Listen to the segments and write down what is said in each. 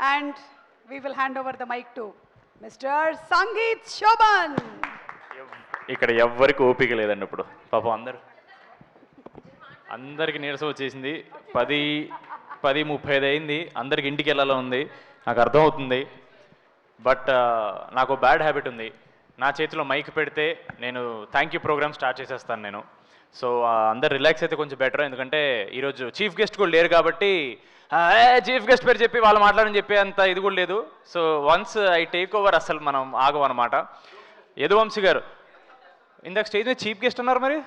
And we will hand over the mic to Mr. Sangeet Shoban. ఇక్కడ ఎవ్వరికి ఓపిక లేదండి ఇప్పుడు పాపం అందరికి నీరసం వచ్చేసింది 10:35 అయింది అందరికి ఇంటికి వెళ్ళాలో ఉంది నాకు అర్థమవుతుంది బట్ నాకు బ్యాడ్ హ్యాబిట్ ఉంది నా చేతిలో మైక్ పెడితే నేను థ్యాంక్ యూ ప్రోగ్రామ్ స్టార్ట్ చేసేస్తాను నేను సో అందరు రిలాక్స్ అయితే కొంచెం బెటర్ ఎందుకంటే ఈరోజు చీఫ్ గెస్ట్ కూడా లేరు కాబట్టి చీఫ్ గెస్ట్ పేరు చెప్పి వాళ్ళు మాట్లాడని చెప్పి అంత ఇది కూడా లేదు so once I take over అసలు మనం ఆగం అనమాట యదువంశీ గారు ఇందాక స్టేజ్ మీద చీఫ్ గెస్ట్ అన్నారు మరి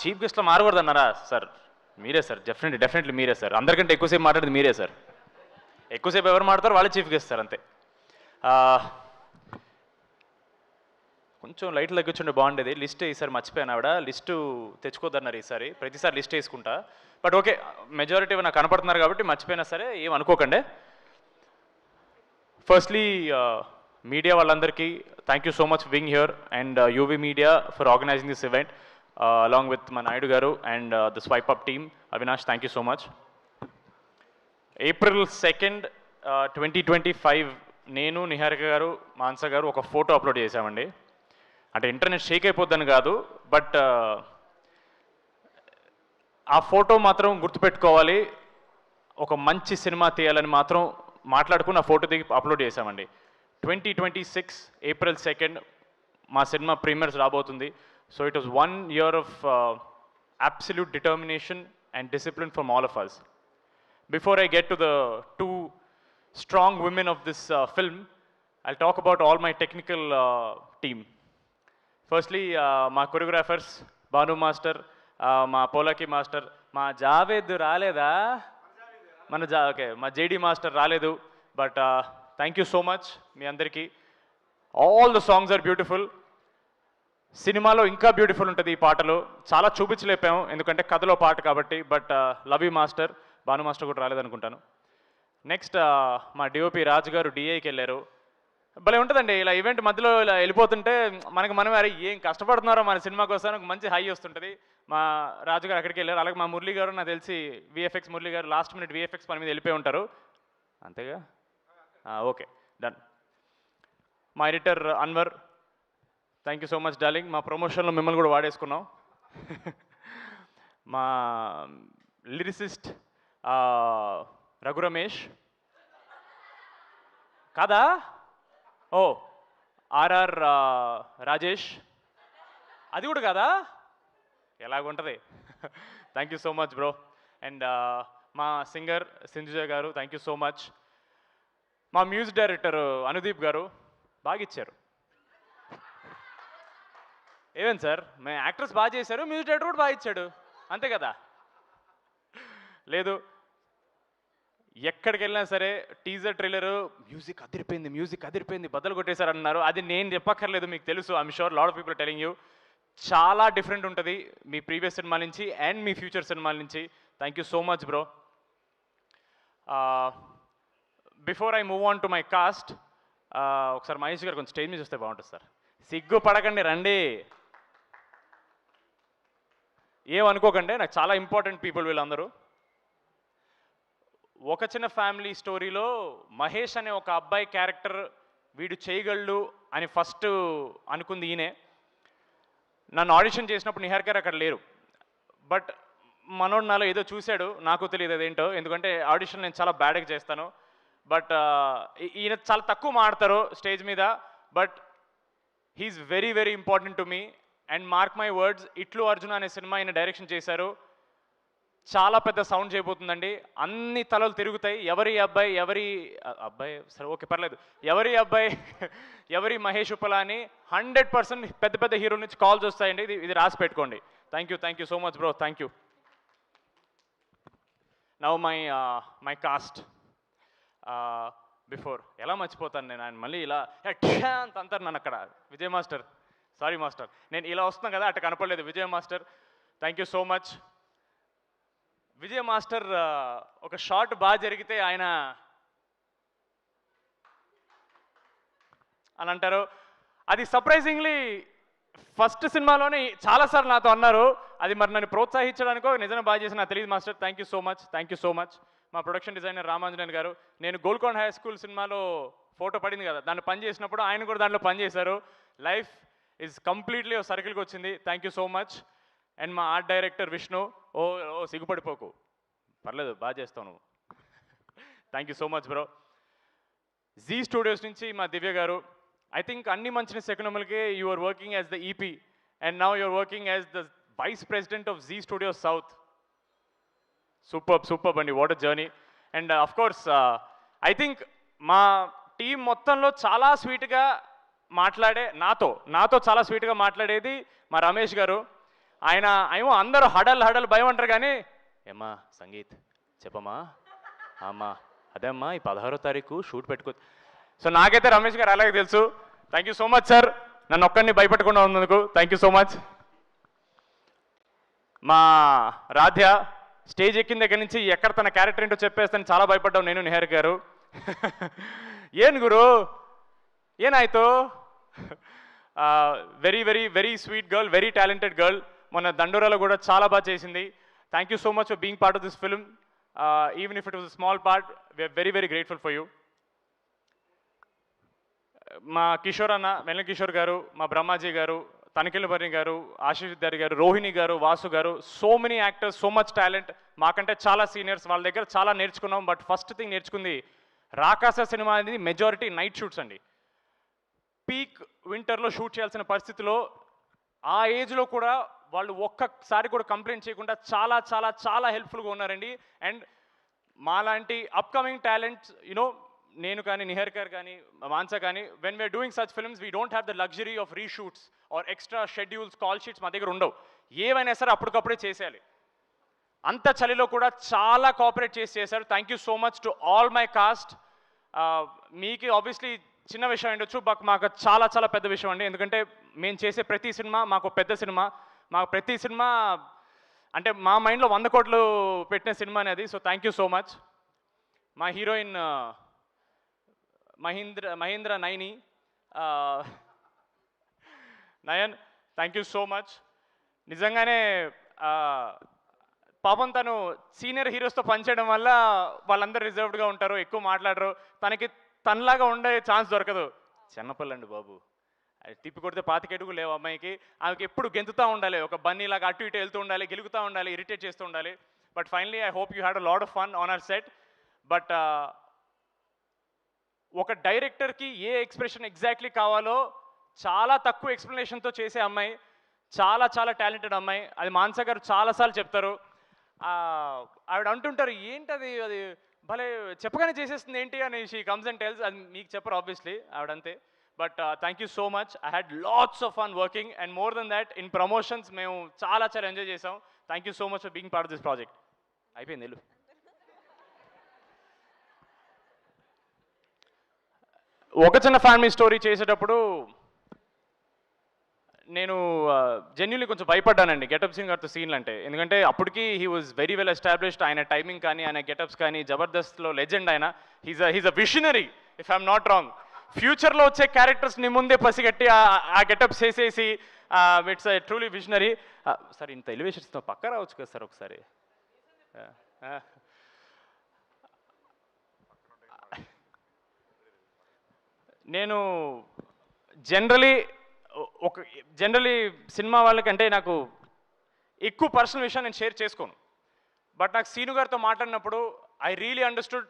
చీఫ్ గెస్ట్లో మారకూడదు అన్నారా సార్ మీరే సార్ డెఫినెట్లీ మీరే సార్ అందరికంటే ఎక్కువసేపు మాట్లాడేది మీరే సార్ ఎక్కువసేపు ఎవరు మాట్లాడతారు వాళ్ళే చీఫ్ గెస్ట్ సార్ అంతే కొంచెం లైట్లు తగ్గించుండే బాగుండేది లిస్ట్ ఈసారి మర్చిపోయాను ఆవిడ లిస్టు తెచ్చుకోద్దన్నారు ఈసారి ప్రతిసారి లిస్ట్ వేసుకుంటా బట్ ఓకే మెజారిటీ నాకు కనపడుతున్నారు కాబట్టి మర్చిపోయినా సరే ఏం అనుకోకండి ఫస్ట్లీ మీడియా వాళ్ళందరికీ thank you so much being here and UV media for organizing this event along with మా నాయుడు గారు and the swipe up team Avinash thank you so much April 2nd, 2025 నేను నిహారిక గారు మాన్సా గారు ఒక ఫోటో అప్లోడ్ చేశామండి అంటే ఇంటర్నెట్ షేక్ అయిపోద్దని కాదు బట్ ఆ ఫోటో మాత్రం గుర్తుపెట్టుకోవాలి ఒక మంచి సినిమా తీయాలని మాత్రం మాట్లాడుకుని ఆ ఫోటో దిగి అప్లోడ్ చేశామండి 2026 April 2nd మా సినిమా ప్రీమియర్స్ రాబోతుంది so it was 1 year of absolute determination and discipline from all of us. Before I get to the two strong women of this film, I'll talk about all my technical team. Firstly, my choreographers, Banu Master, my Polaki Master, my Javed Raleda, my JD Master Raledu, but thank you so much, మీ అందరికీ. All the songs are beautiful. సినిమాలో ఇంకా beautiful ఉంటుంది ఈ పాటలు చాలా చూపించలేపాము ఎందుకంటే కథలో పాట కాబట్టి but love you master Bhanu master కూడా రాలేదనుకుంటాను నెక్స్ట్ మా డిఓపి రాజు గారు డిఐకి వెళ్ళారు భలే ఉంటుందండి ఇలా ఈవెంట్ మధ్యలో ఇలా వెళ్ళిపోతుంటే మనమే అరే ఏం కష్టపడుతున్నారో మన సినిమా కోసం ఒక మంచి హై వస్తుంటుంది మా రాజు గారు అక్కడికి వెళ్ళారు అలాగే మా మురళి గారు నాకు తెలిసి విఎఫ్ఎక్స్ మురళి గారు లాస్ట్ మినిట్ విఎఫ్ఎక్స్ పని మీద వెళ్ళిపోయి ఉంటారు అంతేగా ఓకే డన్ మా editor Anwar thank you so much darling మా ప్రమోషన్లో మిమ్మల్ని కూడా వాడేసుకున్నాం మా లిరిసిస్ట్ రఘు రమేష్ కాదా ఓ ఆర్ఆర్ రాజేష్ అది కూడా కాదా ఎలాగుంటుంది thank you so much bro and మా సింగర్ సింధుజ గారు థ్యాంక్ యూ సో మచ్ మా మ్యూజిక్ డైరెక్టర్ అనుదీప్ గారు బాగా ఇచ్చారు ఏమేంటి సార్ మేము యాక్టర్స్ బాగా చేశారు మ్యూజిక్ డైరెక్టర్ కూడా బాగా ఇచ్చాడు అంతే కదా లేదు ఎక్కడికి వెళ్ళినా సరే టీజర్ ట్రైలర్ మ్యూజిక్ అదిరిపోయింది బద్దలు కొట్టేశారు అన్నారు అది నేను చెప్పక్కర్లేదు మీకు తెలుసు I'm sure lot of people telling you చాలా డిఫరెంట్ ఉంటుంది మీ ప్రీవియస్ సినిమాల నుంచి అండ్ మీ ఫ్యూచర్ సినిమాల నుంచి thank you so much bro before I move on to my cast ఒకసారి మహేష్ గారు కొంచెం స్టేజ్ మీద చూస్తే బాగుంటుంది సార్ సిగ్గు పడకండి రండి ఏమనుకోకండి నాకు చాలా ఇంపార్టెంట్ పీపుల్ వీళ్ళందరూ ఒక చిన్న ఫ్యామిలీ స్టోరీలో మహేష్ అనే ఒక అబ్బాయి క్యారెక్టర్ వీడు చేయగలడు అని ఫస్ట్ అనుకుంది ఈయనే నన్ను ఆడిషన్ చేసినప్పుడు నిహార్ గారు అక్కడ లేరు బట్ మనోడు నాలో ఏదో చూశాడు నాకు తెలియదు అదేంటో ఎందుకంటే ఆడిషన్ నేను చాలా బ్యాడ్గా చేస్తాను బట్ ఈయన చాలా తక్కువ మాడతారు స్టేజ్ మీద but he's very very important to me and mark my words ఇట్లు అర్జున అనే సినిమా ఆయన డైరెక్షన్ చేశారు చాలా పెద్ద సౌండ్ చేయబోతుందండి అన్ని తలలు తిరుగుతాయి ఎవరి అబ్బాయి సరే ఓకే పర్లేదు ఎవరి మహేష్ ఉప్పల అని 100% పెద్ద పెద్ద హీరో నుంచి కాల్స్ వస్తాయండి ఇది రాసి పెట్టుకోండి thank you so much bro thank you now my cast before ఎలా మర్చిపోతాను నేను ఆయన మళ్ళీ ఇలా అంత అంటారు నన్ను అక్కడ విజయ్ మాస్టర్ సారీ మాస్టర్ నేను ఇలా వస్తున్నాను కదా అట్లా కనపడలేదు Vijay master thank you so much Vijay master ఒక షాట్ బాగా జరిగితే ఆయన అని అంటారు అది సర్ప్రైజింగ్లీ ఫస్ట్ సినిమాలోనే చాలాసార్లు నాతో అన్నారు. అది మరి నన్ను ప్రోత్సహించడానికో నిజంగా బాగా చేసిన నాకు తెలియదు master. Thank you so much మా ప్రొడక్షన్ డిజైనర్ రామాంజనేయన్ గారు. నేను గోల్కొండ హై స్కూల్ సినిమాలో ఫోటో పడింది కదా, దాన్ని పని చేసినప్పుడు ఆయన కూడా దాంట్లో పని చేశారు. లైఫ్ ఈజ్ కంప్లీట్లీ సర్కిల్కి వచ్చింది. Thank you so much. And మా ఆర్ట్ డైరెక్టర్ విష్ణు, ఓ ఓ సిగ్గుపడిపోకు, పర్లేదు బాగా చేస్తావు నువ్వు. Thank you so much bro. Zee Studios నుంచి మా దివ్య గారు. ఐ థింక్ అన్ని మంచిన సెకండ్లకే you are working as the EP and now you are working as the vice president of Zee Studios South. Super అండి, what a journey. And of course I think మా team మొత్తంలో చాలా స్వీట్గా నాతో చాలా స్వీట్గా మాట్లాడేది మా రమేష్ గారు. ఆయన ఏమో అందరూ హడల్ భయం అంటారు కానీ, ఏమ్మా సంగీత్ చెప్పమ్మా, అమ్మా అదే అమ్మా ఈ 16వ తారీఖు షూట్ పెట్టుకో. సో నాకైతే రమేష్ గారు అలాగే తెలుసు. Thank you so much sir, నన్ను ఒక్కడిని భయపెట్టకుండా ఉన్నందుకు థ్యాంక్ యూ సో మచ్. మా రాధ్య స్టేజ్ ఎక్కిన దగ్గర నుంచి ఎక్కడ తన క్యారెక్టర్ ఏంటో చెప్పేస్తాను చాలా భయపడ్డాం నేను, నిహార్ గారు. ఏం గురు ఏనాಯ್ತು? Very sweet girl, very talented girl. మొన్న దండోరాలో కూడా చాలా బాగా చేసింది. Thank you so much for being part of this film. Even if it was a small part, we're very grateful for you. మా కిషోర్ అన్న, వెన్నెల కిషోర్ గారు, మా బ్రహ్మాజీ గారు, తనిఖీలబర్ని గారు, ఆశీష్ విద్యారి గారు, రోహిణి గారు, వాసు గారు, so many actors, so much talent. మాకంటే చాలా సీనియర్స్, వాళ్ళ దగ్గర చాలా నేర్చుకున్నాం. బట్ ఫస్ట్ థింగ్ నేర్చుకుంది, రాకాస సినిమా అనేది మెజారిటీ నైట్ షూట్స్ అండి. పీక్ వింటర్లో షూట్ చేయాల్సిన పరిస్థితిలో ఆ ఏజ్లో కూడా వాళ్ళు ఒక్కసారి కూడా కంప్లైంట్ చేయకుండా చాలా చాలా చాలా హెల్ప్ఫుల్గా ఉన్నారండి. అండ్ మాలాంటి అప్కమింగ్ టాలెంట్స్, యునో నేను కానీ, నిహర్ గారు కానీ, మాన్సా కానీ, when we're doing such films we don't have the luxury of reshoots or extra schedules, call sheets మా దగ్గర ఉండవు. ఏవైనా సరే అప్పటికప్పుడే చేసేయాలి. అంత చలిలో కూడా చాలా కోఆపరేట్ చేశారు. Thank you so much to all my cast. మీకు ఆబ్వియస్లీ చిన్న విషయం ఉండొచ్చు, బట్ మాకు చాలా చాలా పెద్ద విషయం అండి. ఎందుకంటే మేము చేసే ప్రతి సినిమా మాకు పెద్ద సినిమా. మాకు ప్రతి సినిమా అంటే మా మైండ్లో 100 కోట్లు పెట్టిన సినిమా అనేది. So thank you so much. మా heroine Mahendra Nayan, thank you so much. నిజంగానే పాపం తను సీనియర్ హీరోస్తో పనిచేయడం వల్ల వాళ్ళందరూ రిజర్వ్డ్గా ఉంటారు, ఎక్కువ మాట్లాడరు. తనలాగా ఉండే ఛాన్స్ దొరకదు. చిన్నపిల్లండి బాబు, తిప్పి కొడితే 25 అడుగులు లేవు అమ్మాయికి. ఆమెకి ఎప్పుడు గెంతుతూ ఉండాలి, ఒక బన్నీలాగా అటు ఇటు వెళ్తూ ఉండాలి, గెలుగుతూ ఉండాలి, ఇరిటేట్ చేస్తూ ఉండాలి. But finally I hope you had a lot of fun on hour set. But ఒక డైరెక్టర్కి ఏ ఎక్స్ప్రెషన్ ఎగ్జాక్ట్లీ కావాలో చాలా తక్కువ ఎక్స్ప్లెనేషన్తో చేసే అమ్మాయి, చాలా చాలా టాలెంటెడ్ అమ్మాయి. అది మాన్సా గారు చాలాసార్లు చెప్తారు. ఆవిడ అంటుంటారు, ఏంటది అది భలే చెప్పగానే చేసేస్తుంది ఏంటి అని. She comes and tells. అది మీకు చెప్పరు ఆబ్వియస్లీ, ఆవిడంతే. But thank you so much. I had lots of fun working and more than that in promotions మేము చాలా చాలా ఎంజాయ్ చేసాం. Thank you so much for being part of this project. అయిపోయింది వెళ్ళు. ఒక చిన్న ఫ్యామిలీ స్టోరీ చేసేటప్పుడు నేను జెన్యున్లీ కొంచెం భయపడ్డానండి గెటప్ సింగ్ గారితో సీన్లు అంటే. ఎందుకంటే అప్పటికి he was very well established. ఆయన టైమింగ్ కానీ, ఆయన గెటప్స్ కానీ, జబర్దస్త్లో లెజెండ్ ఆయన. He's a visionary if I'm not wrong. ఫ్యూచర్లో వచ్చే క్యారెక్టర్స్ని ముందే పసిగట్టి ఆ గెటప్స్ వేసేసి ఇట్స్ ట్రూలీ విషనరీ. సార్ ఇంత ఎలివేషన్స్తో పక్క రావచ్చు కదా సార్ ఒకసారి. నేను జనరలీ సినిమా వాళ్ళకంటే నాకు ఎక్కువ పర్సనల్ విషయం నేను షేర్ చేసుకోను. బట్ నాకు సీను గారితో మాట్లాడినప్పుడు ఐ రియలీ అండర్స్టూడ్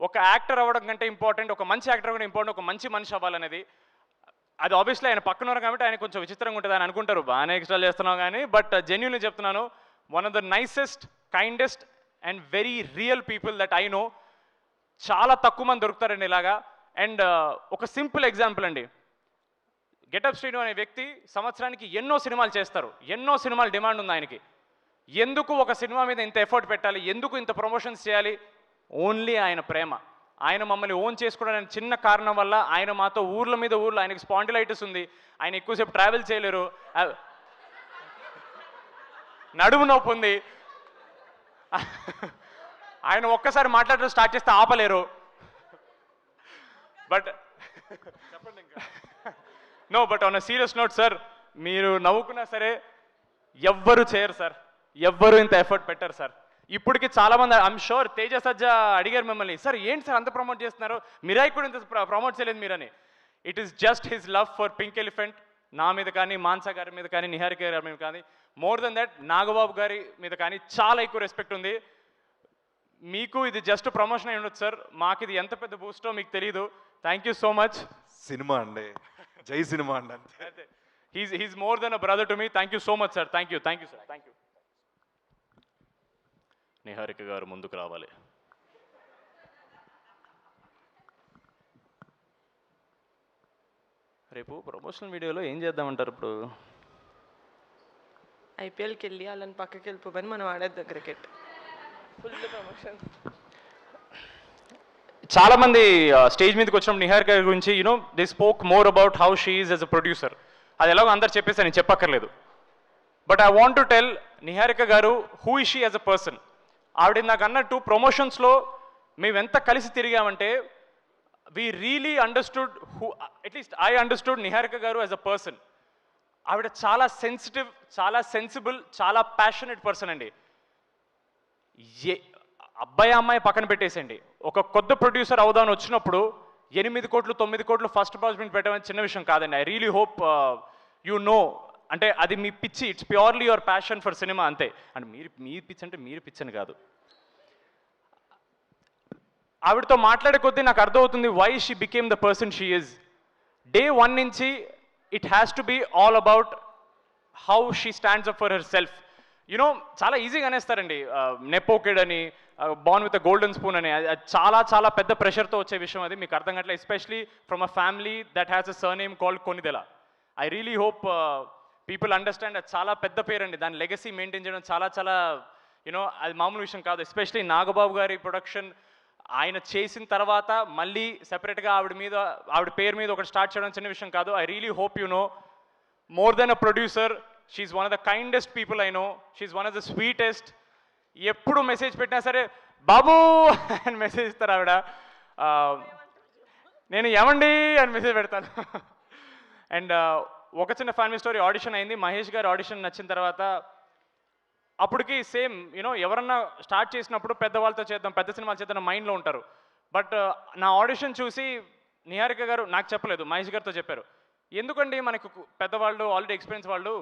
ఒక యాక్టర్ అవ్వడం కంటే ఇంపార్టెంట్, ఒక మంచి యాక్టర్ అవ్వడం ఇంపార్టెంట్, ఒక మంచి మనిషి అవ్వాలనేది. అది ఆబ్వియస్లీ ఆయన పక్కన ఉన్నారు కాబట్టి ఆయన కొంచెం విచిత్రంగా ఉంటుంది అని అనుకుంటారు, బాగానే ఎక్స్ట్రా చేస్తున్నావు కానీ. బట్ జెన్యున్లీ చెప్తున్నాను, one of the nicest, kindest and very real people that I know. చాలా తక్కువ మంది దొరుకుతారండి ఇలాగా. అండ్ ఒక సింపుల్ ఎగ్జాంపుల్ అండి, గెటప్ శ్రీను అనే వ్యక్తి సంవత్సరానికి ఎన్నో సినిమాలు చేస్తారు, ఎన్నో సినిమాలు డిమాండ్ ఉంది ఆయనకి. ఎందుకు ఒక సినిమా మీద ఇంత ఎఫర్ట్ పెట్టాలి, ఎందుకు ఇంత ప్రమోషన్స్ చేయాలి? ఓన్లీ ఆయన ప్రేమ. ఆయన మమ్మల్ని ఓన్ చేసుకోవడానికి చిన్న కారణం వల్ల ఆయన మాతో ఊర్ల మీద ఊర్లు, ఆయనకి స్పాండిలైటిస్ ఉంది, ఆయన ఎక్కువసేపు ట్రావెల్ చేయలేరు, నడుము నొప్పి ఉంది, ఆయన ఒక్కసారి మాట్లాడడం స్టార్ట్ చేస్తే ఆపలేరు. బట్ చెప్పండి ఇంకా. No, but on a serious note sir, మీరు నవ్వుకున్నా సరే ఎవ్వరు చేయరు సార్, ఎవ్వరు ఇంత ఎఫర్ట్ పెట్టరు సార్. ఇప్పటికి చాలామంది ఐఎమ్ షూర్ తేజ సజ్జా అడిగారు మిమ్మల్ని, సార్ ఏంటి సార్ అంత ప్రమోట్ చేస్తున్నారు, మిరాయి కూడా ఇంత ప్రమోట్ చేయలేదు మీరని. It is just his love for pink elephant. నా మీద కానీ, మాన్సా గారి మీద కానీ, నిహారిక గారి మీద కానీ, మోర్ దెన్ దట్ నాగబాబు గారి మీద కానీ చాలా ఎక్కువ రెస్పెక్ట్ ఉంది. మీకు ఇది జస్ట్ ప్రమోషన్ అయి ఉండొచ్చు సార్, మాకు ఇది ఎంత పెద్ద బూస్టో మీకు తెలియదు. Thank you so much. Cinema అండి, జై సినిమా అండి అంతే. He's more than a brother to me. Thank you so much sir. Thank you sir. Thank you. Niharika గారు ముందుకు రావాలి. రేపు ప్రమోషనల్ వీడియోలో ఏం చేద్దామంటారు? ఇప్పుడు ఐపీఎల్కి వెళ్ళి వాళ్ళని పక్కకి వెళ్ళిపోమని మనం ఆడేద్దాం క్రికెట్. Full promotion. చాలా మంది స్టేజ్ మీదకి వచ్చినప్పుడు నిహారిక గారి గురించి they spoke more about how she is as a producer. అది ఎలాగో అందరు చెప్పేసి నేను చెప్పక్కర్లేదు. But I want to tell Niharika గారు who is she as a person. ఆవిడ నాకు అన్నట్టు ప్రమోషన్స్లో మేము ఎంత కలిసి తిరిగామంటే we really understood who, at least I understood Niharika గారు యాజ్ అ పర్సన్. ఆవిడ చాలా సెన్సిటివ్, చాలా సెన్సిబుల్, చాలా ప్యాషనెట్ పర్సన్ అండి. అబ్బాయి అమ్మాయి పక్కన పెట్టేసండి, ఒక కొత్త ప్రొడ్యూసర్ అవుదామని వచ్చినప్పుడు 8 కోట్లు 9 కోట్లు ఫస్ట్ ప్రాజెక్ట్ పెట్టడం చిన్న విషయం కాదండి. I really hope you no, అంటే అది మీ పిచ్చి, it's purely your passion for cinema అంతే. అంటే మీ పిచ్చి అంటే మీరు పిచ్చి అని కాదు. ఆవిడతో మాట్లాడే కొద్దీ నాకు అర్థమవుతుంది why she became the person she is. Day 1 నుంచి it has to be all about how she stands up for herself. చాలా ఈజీగా అనేస్తారండి నెపో కిడ్ అని, born with a golden spoon అని. అది చాలా చాలా పెద్ద ప్రెషర్తో వచ్చే విషయం, అది మీకు అర్థం కావట్లేదు. Especially from a family that has a surname called Konidela. I really hope people understand. అది చాలా పెద్ద పేరండి, దాని లెగసీ మెయింటైన్ చేయడం చాలా చాలా అది మామూలు విషయం కాదు. ఎస్పెషలీ నాగబాబు గారి ప్రొడక్షన్ ఆయన చేసిన తర్వాత మళ్ళీ సెపరేట్గా ఆవిడ పేరు మీద ఒకటి స్టార్ట్ చేయడం చిన్న విషయం కాదు. I really hope you know, more than a producer, she's one of the kindest people I know. She's one of the sweetest. ఎప్పుడు మెసేజ్ పెట్టినా సరే బాబు అని మెసేజ్ ఇస్తారు ఆవిడ. నేను ఏమండి అని మెసేజ్ పెడతాను. అండ్ ఒక చిన్న ఫ్యామిలీ స్టోరీ ఆడిషన్ అయింది. మహేష్ గారి ఆడిషన్ నచ్చిన తర్వాత అప్పటికి సేమ్ ఎవరన్నా స్టార్ట్ చేసినప్పుడు పెద్దవాళ్ళతో చేద్దాం, పెద్ద సినిమాలు చేద్దాం మైండ్లో ఉంటారు. బట్ నా ఆడిషన్ చూసి నిహారిక గారు నాకు చెప్పలేదు, మహేష్ గారితో చెప్పారు. ఎందుకండి మనకు పెద్దవాళ్ళు ఆల్రెడీ ఎక్స్పీరియన్స్ వాళ్ళు,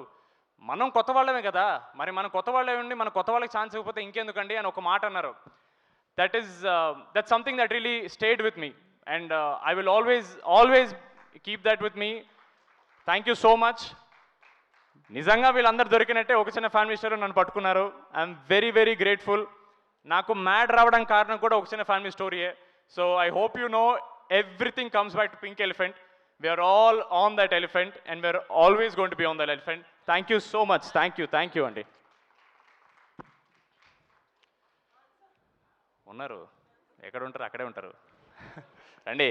మనం కొత్త వాళ్ళమే కదా, మరి మనం కొత్త వాళ్ళే ఉండి మన కొత్త వాళ్ళకి ఛాన్స్ ఇవ్వకపోతే ఇంకెందుకండి అని ఒక మాట అన్నారు. That something that really stayed with me and I will always keep that with me. Thank you so much. నిజంగా వీళ్ళందరూ దొరికినట్టే ఒక చిన్న ఫ్యామిలీ స్టోరీ నన్ను పట్టుకున్నారు. I'm very very grateful. నాకు మ్యాడ్ రావడానికి కారణం కూడా ఒక చిన్న ఫ్యామిలీ స్టోరీయే. So I hope you know everything comes back to pink elephant. We are all on that elephant and we are always going to be on that elephant. Thank you so much. Thank you అండి. ఉన్నారు, ఎక్కడ ఉంటారు అక్కడే ఉంటారు. రండి.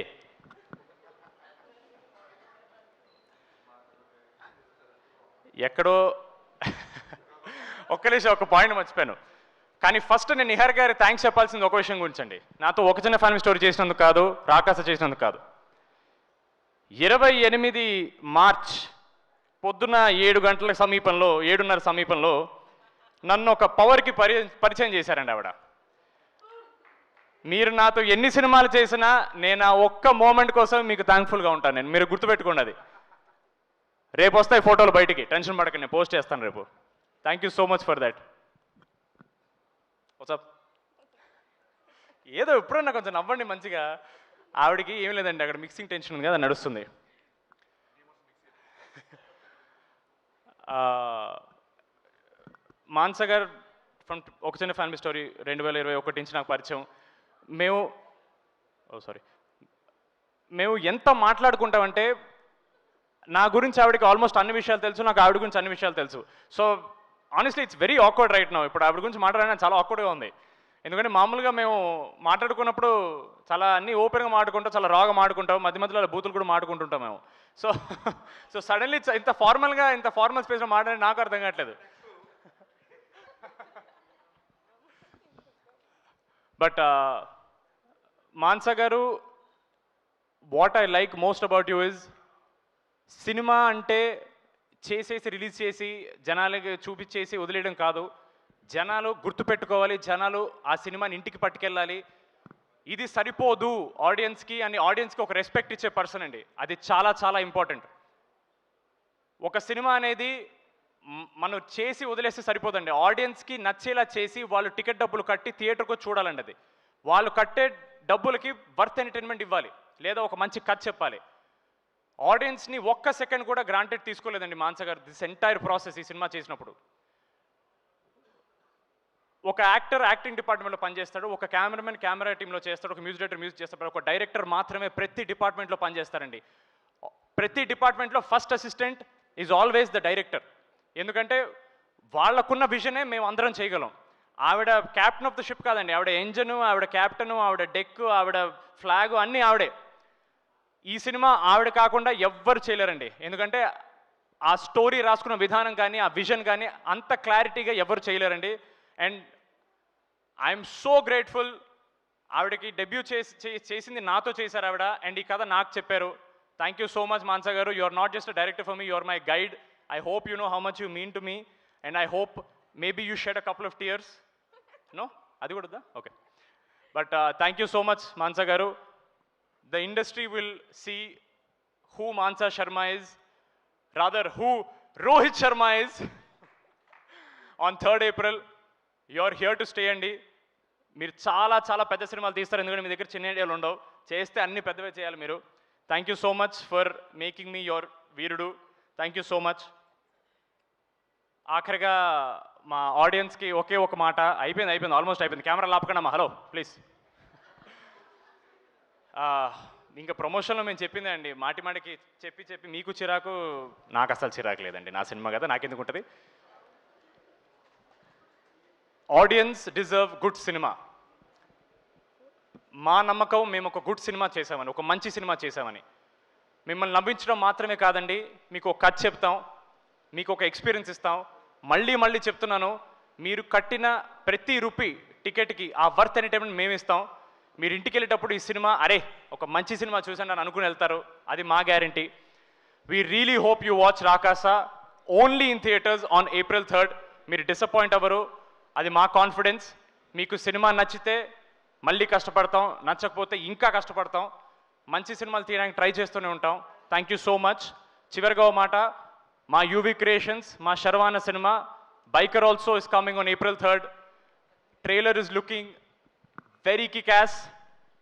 ఎక్కడో ఒక్క నిమిషం, ఒక పాయింట్ మర్చిపోయాను. కానీ ఫస్ట్ నేను నిహార్ గారి థ్యాంక్స్ చెప్పాల్సింది ఒక విషయం గురించి అండి. నాతో ఒక చిన్న ఫ్యామిలీ స్టోరీ చేసినందుకు కాదు, రాకాస చేసినందుకు కాదు. 28 మార్చ్ పొద్దున 7:30 సమీపంలో నన్ను ఒక పవర్కి పరిచయం చేశారండి ఆవిడ. మీరు నాతో ఎన్ని సినిమాలు చేసినా నేను ఆ ఒక్క మూమెంట్ కోసం మీకు థ్యాంక్ఫుల్గా ఉంటాను. నేను మీరు గుర్తుపెట్టుకోండి అది. రేపు వస్తాయి ఫోటోలు బయటికి, టెన్షన్ పడకండి, నేను పోస్ట్ చేస్తాను రేపు. Thank you so much for that. WhatsApp ఏదో ఎప్పుడన్నా కొంచెం నవ్వండి మంచిగా. ఆవిడకి ఏం లేదండి, అక్కడ మిక్సింగ్ టెన్షన్ ఉంది కదా, నడుస్తుంది. మాన్సా గారు ఫ్రమ్ ఒక చిన్న ఫ్యామిలీ స్టోరీ 2021 నుంచి నాకు పరిచయం. మేము ఎంత మాట్లాడుకుంటామంటే నా గురించి ఆవిడకి ఆల్మోస్ట్ అన్ని విషయాలు తెలుసు, నాకు ఆవిడ గురించి అన్ని విషయాలు తెలుసు. So honestly it's very awkward right now. ఇప్పుడు ఆవిడ గురించి మాట్లాడడానికి చాలా ఆక్వర్డ్గా ఉంది. ఎందుకంటే మామూలుగా మేము మాట్లాడుకున్నప్పుడు చాలా అన్నీ ఓపెన్గా మాట్లాడుకుంటాం, చాలా రాగా మాట్లాడుకుంటాం, మధ్య మధ్యలో బూతులు కూడా మాట్లాడుకుంటుంటాం మేము. సో సడన్లీ ఇంత ఫార్మల్ స్పేస్లో మాట్లాడి నాకు అర్థం కావట్లేదు. బట్ మాన్సా గారు, what I like most about you is, cinema అంటే చేసేసి రిలీజ్ చేసి జనాలకి చూపించేసి వదిలేయడం కాదు. జనాలు గుర్తుపెట్టుకోవాలి, జనాలు ఆ సినిమాని ఇంటికి పట్టుకెళ్ళాలి. ఇది సరిపోదు ఆడియన్స్కి అని, ఆడియన్స్కి ఒక రెస్పెక్ట్ ఇచ్చే పర్సన్ అండి. అది చాలా చాలా ఇంపార్టెంట్. ఒక సినిమా అనేది మనం చేసి వదిలేస్తే సరిపోదండి. ఆడియన్స్కి నచ్చేలా చేసి వాళ్ళు టికెట్ డబ్బులు కట్టి థియేటర్కు చూడాలండి. అది వాళ్ళు కట్టే డబ్బులకి వర్త్ ఎంటర్టైన్మెంట్ ఇవ్వాలి, లేదా ఒక మంచి కథ చెప్పాలి. ఆడియన్స్ని ఒక్క సెకండ్ కూడా గ్రాంటెడ్ తీసుకోలేదండి మాన్సా గారు దిస్ ఎంటైర్ ప్రాసెస్. ఈ సినిమా చేసినప్పుడు ఒక యాక్టర్ యాక్టింగ్ డిపార్ట్మెంట్లో పనిచేస్తాడు, ఒక కెమెరామెన్ కెమెరా టీంలో చేస్తాడు, ఒక మ్యూజిక్ డైరెక్టర్ మ్యూజిక్ చేస్తాడు, ఒక డైరెక్టర్ మాత్రమే ప్రతి డిపార్ట్మెంట్లో పనిచేస్తారండి. ప్రతి డిపార్ట్మెంట్లో first assistant is always the director. ఎందుకంటే వాళ్ళకున్న విజనే మేము అందరం చేయగలం. ఆవిడ క్యాప్టెన్ ఆఫ్ ద షిప్ కాదండి, ఆవిడ ఎంజను, ఆవిడ క్యాప్టెను, ఆవిడ డెక్, ఆవిడ ఫ్లాగు అన్నీ ఆవిడే. ఈ సినిమా ఆవిడ కాకుండా ఎవ్వరు చేయలేరండి. ఎందుకంటే ఆ స్టోరీ రాసుకున్న విధానం కానీ, ఆ విజన్ కానీ అంత క్లారిటీగా ఎవరు చేయలేరండి. And I'm so grateful. ఆవిడకి డెబ్యూ చేసింది నాతో చేశారు ఆవిడ, అండ్ ఈ కథ నాకు చెప్పారు. Thank you so much Mansa గారు. You are not just a director for me, you are my guide. I hope you know how much you mean to me, and I hope maybe you shed a couple of tears. No, అది కూడా okay. But thank you so much Mansa గారు. The industry will see who Mansa Sharma is, rather who Rohit Sharma is on 3rd April. You're here to stay అండి. మీరు చాలా చాలా పెద్ద సినిమాలు తీస్తారు, ఎందుకంటే మీ దగ్గర చిన్న ఐడియాలు ఉండవు. చేస్తే అన్ని పెద్దవే చేయాలి మీరు. Thank you so much for making me your Veerudu. Thank you so much. ఆఖరిగా మా ఆడియన్స్కి ఒకే ఒక మాట. అయిపోయింది, ఆల్మోస్ట్ అయిపోయింది. కెమెరా లాపకండి అమ్మా. Hello please. ఇంకా ప్రమోషన్లో మేము చెప్పిందే అండి, మాటికి చెప్పి మీకు చిరాకు, నాకు అసలు చిరాకు లేదండి. నా సినిమా కదా, నాకెందుకు ఉంటుంది. Audience deserve good cinema. మా నమ్మకం మేము ఒక గుడ్ సినిమా చేసామని, ఒక మంచి సినిమా చేసామని. మిమ్మల్ని నవ్వించడం మాత్రమే కాదండి, మీకు ఒక కథ చెప్తాం, మీకు ఒక ఎక్స్పీరియన్స్ ఇస్తాం. మళ్ళీ చెప్తున్నాను, మీరు కట్టిన ప్రతి రూపీ టికెట్కి ఆ వర్త్ ఎంటర్టైన్మెంట్ మేము ఇస్తాం. మీరు ఇంటికి వెళ్ళేటప్పుడు ఈ సినిమా అరే ఒక మంచి సినిమా చూసాను అని అనుకుని వెళ్తారు, అది మా guarantee. We really hope you watch Rakasa only in theatres on April 3rd. మీరు డిసప్పాయింట్ అవ్వరు, అది మా కాన్ఫిడెన్స్. మీకు సినిమా నచ్చితే మళ్ళీ కష్టపడతాం, నచ్చకపోతే ఇంకా కష్టపడతాం. మంచి సినిమాలు తీయడానికి ట్రై చేస్తూనే ఉంటాం. Thank you so much. చివరిగా ఓ మాట, మా యూవీ క్రియేషన్స్, మా శర్వాన సినిమా Biker also is coming on April 3rd. Trailer is looking very kick-ass,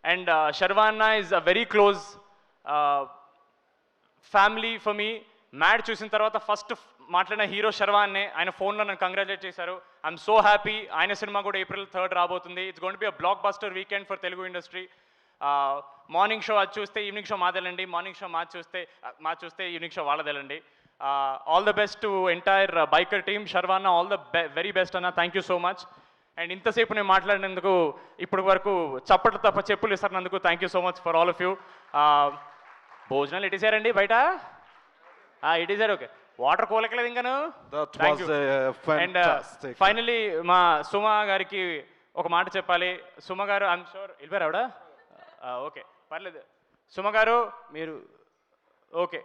and Sharvana is a very close family for me. Mad చూసిన తర్వాత ఫస్ట్ మాట్లాడిన హీరో శర్వాన్నే. ఆయన ఫోన్లో నన్ను కంగ్రాచులేట్ చేశారు. I'm so happy. ఆయన సినిమా కూడా April 3rd రాబోతుంది. It's going to be a blockbuster weekend for Telugu industry. Morning show అది చూస్తే ఈవినింగ్ షో మాదేలండి, మార్నింగ్ షో మా చూస్తే ఈవినింగ్ షో వాళ్ళదేలండి. All the best to entire Biker team. శర్వానా ఆల్ ద వెరీ బెస్ట్ అన్న. Thank you so much. And ఇంతసేపు నేను మాట్లాడినందుకు ఇప్పటి వరకు చప్పట్లు తప్ప చెప్పులు ఇస్తున్నందుకు thank you so much for all of you. భోజనాలు ఇటేసారండి బయట? ఇటేసారు. ఓకే, వాటర్ కోలకలేదు ఇంకాను. అండ్ ఫైనలీ మా సుమ గారికి ఒక మాట చెప్పాలి. సుమ గారు, ఐఎమ్ షూర్ వెళ్ళిపోయారు ఆవిడ. ఓకే పర్లేదు. సుమ గారు మీరు ఓకే,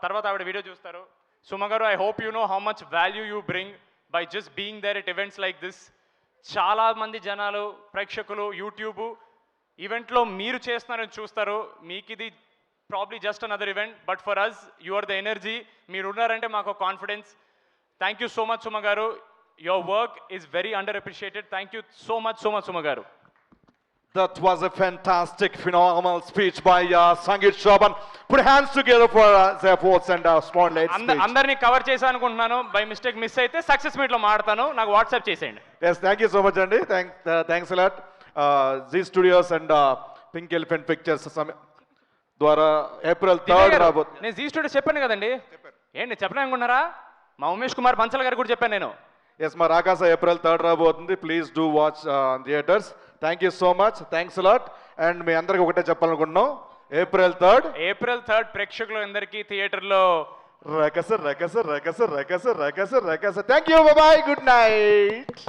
తర్వాత ఆవిడ వీడియో చూస్తారు. సుమ గారు, I hope you know how much value you bring by just being there at events like this. చాలామంది జనాలు, ప్రేక్షకులు యూట్యూబ్ ఈవెంట్లో మీరు చేస్తున్నారని చూస్తారు. మీకు ఇది probably just another event, but for us you are the energy. మీరు ఉన్నారంటే మాకు confidence. Thank you so much Suma గారు. Your work is very under appreciated. Thank you so much Suma గారు. That was a fantastic, phenomenal speech by Sangeet Shravan. Put hands together for their efforts and spotlight speech. అందరినీ cover చేశాను అనుకుంటున్నాను. By mistake miss అయితే success మీట్లో మాడతాను, నాకు WhatsApp చేసేయండి. Yes, thank you so much అండి. Thanks a lot. Zee Studios and Pink Elephant Pictures ద్వారా April 3rd రాబోతుంది. నేను జీ స్టూడియోస్ చెప్పాను కదండి. ఏంటి చెప్పను అనుకున్నారా? మా ఉమేష్ కుమార్ బన్సల్ గారు కూడా చెప్పాను నేను. ఎస్, మా రాకాస April 3rd రాబోతుంది. Please do watch theatres. Thank you so much. Thanks a lot. And మీ అందరికి ఒకటే చెప్పాలనుకుంటున్నాం, April 3rd ప్రేక్షకులు అందరికీ థియేటర్లో Rakasa. Thank you, bye, good night.